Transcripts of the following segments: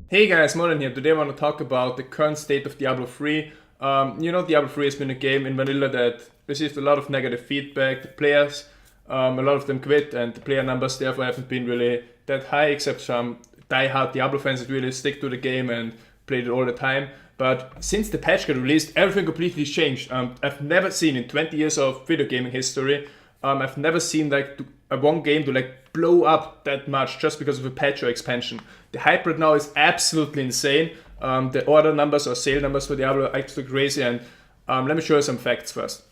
Hey guys, Moldran here. Today I want to talk about the current state of Diablo 3. Diablo 3 has been a game in vanilla that received a lot of negative feedback. The players, a lot of them quit, and the player numbers therefore haven't been really that high, except some die-hard Diablo fans that really stick to the game and played it all the time. But since the patch got released, everything completely changed. I've never seen in 20 years of video gaming history, I've never seen a one game to blow up that much just because of a patch or expansion. The hype right now is absolutely insane. The order numbers or sale numbers for Diablo are absolutely crazy. And let me show you some facts first.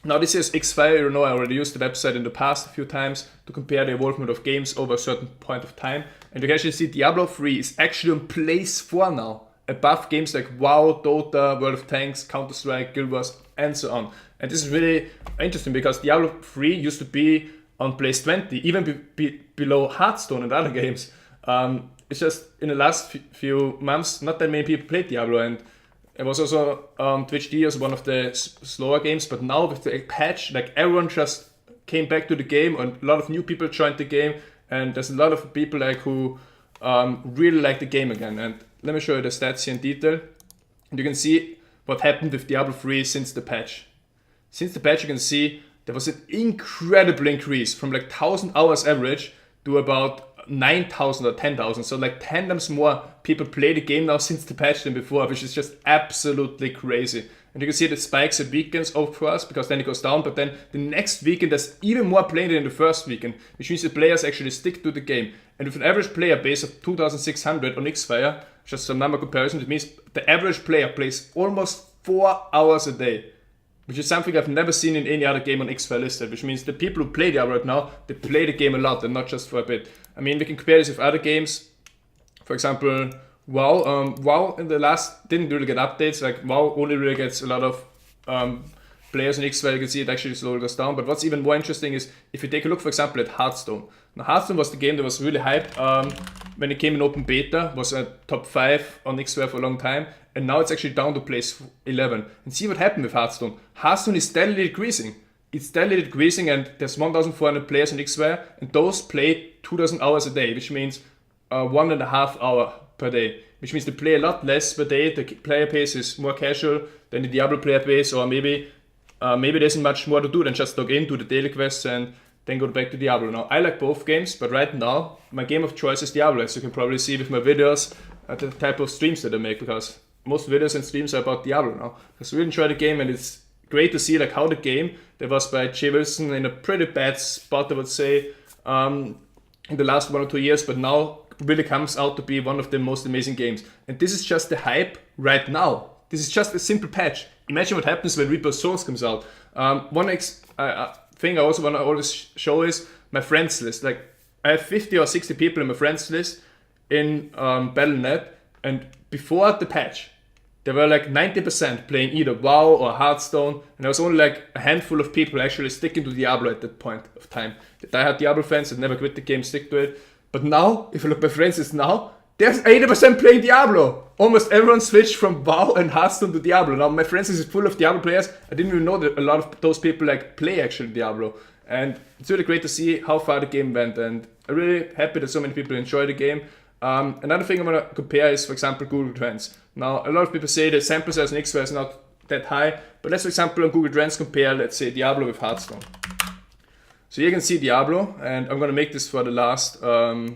Now this is Xfire. You know, I already used the website in the past a few times to compare the evolvement of games over a certain point of time. And you can actually see Diablo 3 is actually on place 4 now, above games like WoW, Dota, World of Tanks, Counter-Strike, Guild Wars, and so on. And this is really interesting because Diablo 3 used to be on place 20, even below Hearthstone and other games. It's just in the last few months, not that many people played Diablo, and it was also Twitch D as one of the slower games. But now with the patch, like everyone just came back to the game, and a lot of new people joined the game, and there's a lot of people who really like the game again. And let me show you the stats here in detail. And you can see what happened with Diablo 3 since the patch. Since the patch, you can see there was an incredible increase from 1,000 hours average to about 9,000 or 10,000. So 10 times more people play the game now since the patch than before, which is just absolutely crazy. And you can see the spikes at weekends, of course, because then it goes down. But then the next weekend, there's even more playing than in the first weekend, which means the players actually stick to the game. And with an average player base of 2,600 on Xfire, just some number comparison, it means the average player plays almost 4 hours a day, which is something I've never seen in any other game on Xfire listed, which means the people who play Diablo right now, they play the game a lot and not just for a bit. I mean, we can compare this with other games. For example, WoW. WoW in the last didn't really get updates. WoW only really gets a lot of players on Xfire. You can see it actually slowly goes down. But what's even more interesting is if you take a look, for example, at Hearthstone. Now, Hearthstone was the game that was really hyped when it came in open beta. Was a top 5 on Xfire for a long time. And now it's actually down to place 11. And see what happened with Hearthstone. Hearthstone is steadily decreasing. It's steadily decreasing, and there's 1,400 players on Xfire, and those play 2,000 hours a day, which means 1.5 hour per day. Which means they play a lot less per day. The player base is more casual than the Diablo player base, or maybe there isn't much more to do than just log in, do the daily quests, and then go back to Diablo. Now, I like both games, but right now, my game of choice is Diablo, as you can probably see with my videos, the type of streams that I make, because most videos and streams are about Diablo now. Because I really enjoy the game, and it's great to see how the game that was by Jay Wilson in a pretty bad spot, I would say, in the last 1 or 2 years, but now really comes out to be one of the most amazing games. And this is just the hype right now. This is just a simple patch. Imagine what happens when Reaper Source comes out. One thing I also want to always show is my friends list. I have 50 or 60 people in my friends list in Battle.net, and before the patch, there were 90% playing either WoW or Hearthstone, and there was only a handful of people actually sticking to Diablo at that point of time. The diehard Diablo fans that never quit the game stick to it. But now, if you look at my friends list now, there's 80% playing Diablo. Almost everyone switched from WoW and Hearthstone to Diablo. Now my friends list is full of Diablo players. I didn't even know that a lot of those people play actually Diablo. And it's really great to see how far the game went, and I'm really happy that so many people enjoy the game. Another thing I'm going to compare is, for example, Google Trends. Now, a lot of people say the sample size in Xfire is not that high, but let's, for example, on Google Trends compare, let's say, Diablo with Hearthstone. So here you can see Diablo, and I'm going to make this for the last 90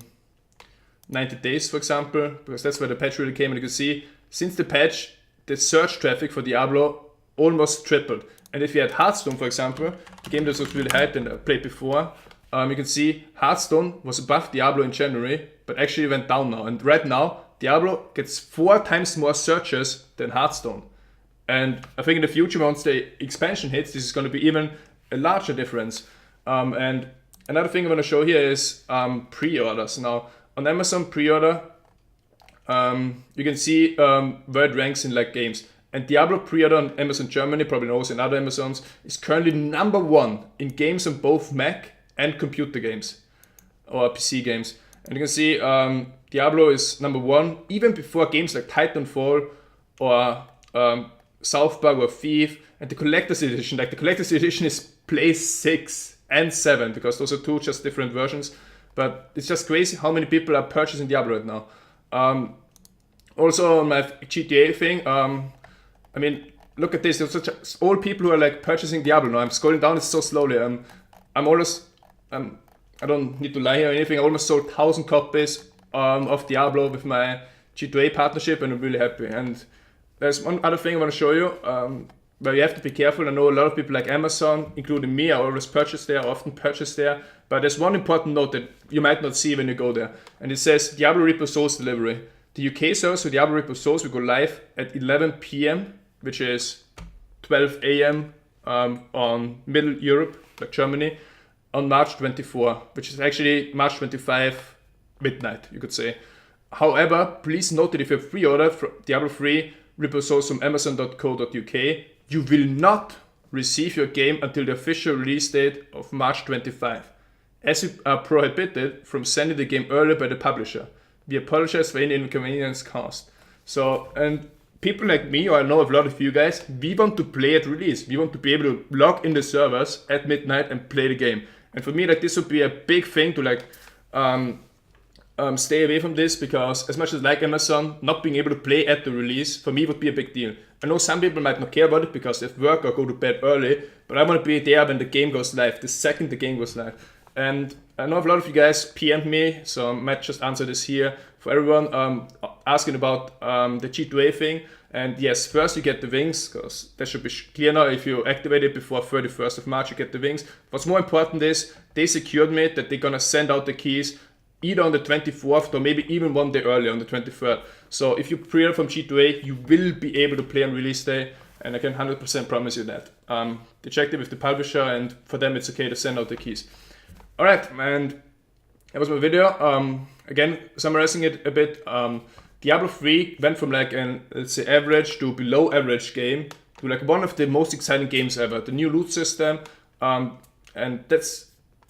days, for example, because that's where the patch really came, and you can see, since the patch, the search traffic for Diablo almost tripled. And if you had Hearthstone, for example, the game that was really hyped and I played before, you can see Hearthstone was above Diablo in January, but actually went down now. And right now, Diablo gets 4 times more searches than Hearthstone. And I think in the future, once the expansion hits, this is going to be even a larger difference. And another thing I want to show here is pre-orders. Now, on Amazon pre-order, you can see where it ranks in games. And Diablo pre-order on Amazon Germany, probably also in other Amazons, is currently number 1 in games on both Mac and computer games, or PC games. And you can see Diablo is number 1, even before games like Titanfall or South Park or Thief, and the Collector's Edition. The Collector's Edition is place 6 and 7, because those are 2 just different versions. But it's just crazy how many people are purchasing Diablo right now. Also on my GTA thing, I mean, look at this. There's such old people who are like purchasing Diablo now. I'm scrolling down it so slowly. I'm almost, I don't need to lie here or anything. I almost sold 1,000 copies of Diablo with my G2A partnership, and I'm really happy. And there's one other thing I want to show you, where you have to be careful. I know a lot of people like Amazon, including me, I always purchase there, often purchase there. But there's one important note that you might not see when you go there, and it says Diablo Reaper Souls delivery. The UK servers for Diablo Reaper Souls will go live at 11 p.m., which is 12 a.m. On Middle Europe, like Germany, on March 24, which is actually March 25 midnight, you could say. However, please note that if you have pre-ordered for Diablo 3 Reaper Souls from Amazon.co.uk, you will not receive your game until the official release date of March 25, as you are prohibited from sending the game earlier by the publisher. We apologize for any inconvenience caused. So, and people like me, or I know a lot of you guys, we want to play at release. We want to be able to log in the servers at midnight and play the game. And for me, like, this would be a big thing to like stay away from this, because as much as like Amazon, not being able to play at the release for me would be a big deal. I know some people might not care about it because they have work or go to bed early, but I want to be there when the game goes live, the second the game goes live. And I know a lot of you guys PM'd me, so I might just answer this here for everyone asking about the G2A thing. And yes, first you get the wings, because that should be clear now. If you activate it before 31st of March, you get the wings. What's more important is they secured me that they're gonna send out the keys either on the 24th or maybe even one day earlier on the 23rd. So if you pre-order from G2A, you will be able to play on release day, and I can 100% promise you that. They checked it with the publisher, and for them it's okay to send out the keys. Alright, and that was my video. Again, summarizing it a bit, Diablo 3 went from like an, let's say, average to below average game to like one of the most exciting games ever. The new loot system, and that's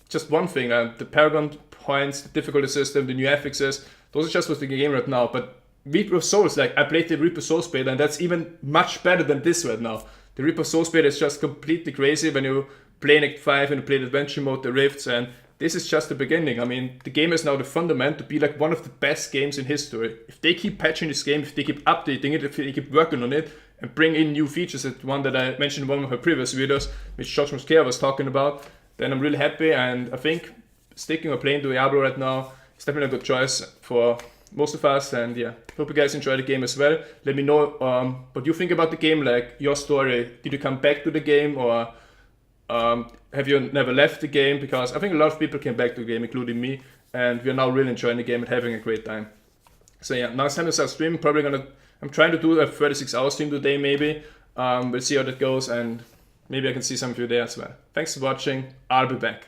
just one thing. The Paragon points, the difficulty system, the new affixes, those are just what's the game right now. But Reaper of Souls, like I played the Reaper Souls beta, and that's even much better than this right now. The Reaper Souls beta is just completely crazy when you play in Act 5 and you play the adventure mode, the rifts, and this is just the beginning. I mean, the game is now the fundament to be like one of the best games in history. If they keep patching this game, if they keep updating it, if they keep working on it, and bring in new features, that one that I mentioned in one of my previous videos, which Josh Mosqueira was talking about, then I'm really happy. And I think sticking or playing Diablo right now is definitely a good choice for most of us. And yeah, hope you guys enjoy the game as well. Let me know what you think about the game, like your story. Did you come back to the game, or have you never left the game? Because I think a lot of people came back to the game, including me, and we are now really enjoying the game and having a great time. So yeah, now it's time to start streaming. I'm trying to do a 36-hour stream today maybe. We'll see how that goes, and maybe I can see some of you there as well. Thanks for watching. I'll be back.